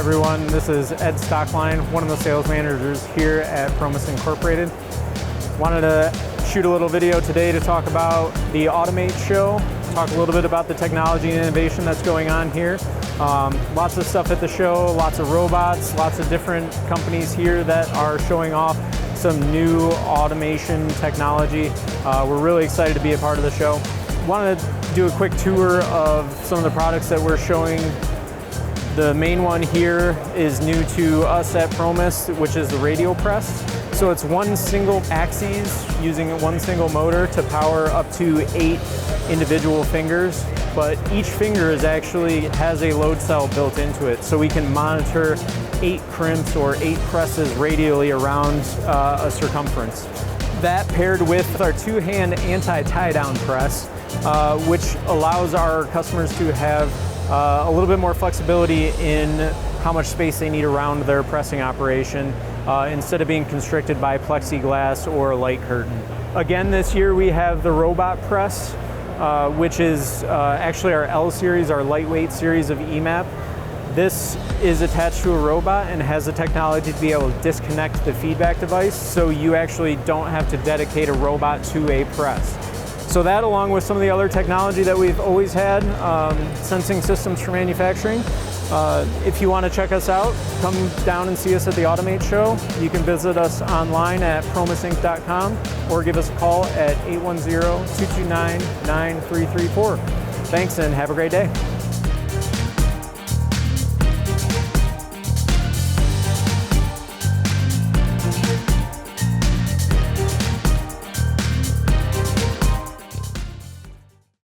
everyone. This is Ed Stockline, one of the sales managers here at Promess Incorporated. Wanted to shoot a little video today to talk about the Automate show, talk a little bit about the technology and innovation that's going on here. Lots of stuff at the show, lots of robots, lots of different companies here that are showing off some new automation technology. We're really excited to be a part of the show. Wanted to do a quick tour of some of the products that we're showing. The main one here is new to us at Promess, which is the Radial Press. So it's one single axis using one single motor to power up to 8 individual fingers, but each finger has a load cell built into it, so we can monitor 8 crimps or 8 presses radially around a circumference. That paired with our 2-hand anti-tie down press, which allows our customers to have a little bit more flexibility in how much space they need around their pressing operation instead of being constricted by plexiglass or light curtain. Again, this year we have the Robot Press, which is actually our L-Series, our lightweight series of EMAP. This is attached to a robot and has the technology to be able to disconnect the feedback device, so you actually don't have to dedicate a robot to a press. So that, along with some of the other technology that we've always had, sensing systems for manufacturing. If you want to check us out, come down and see us at the Automate show. You can visit us online at promessinc.com or give us a call at 810-229-9334. Thanks and have a great day.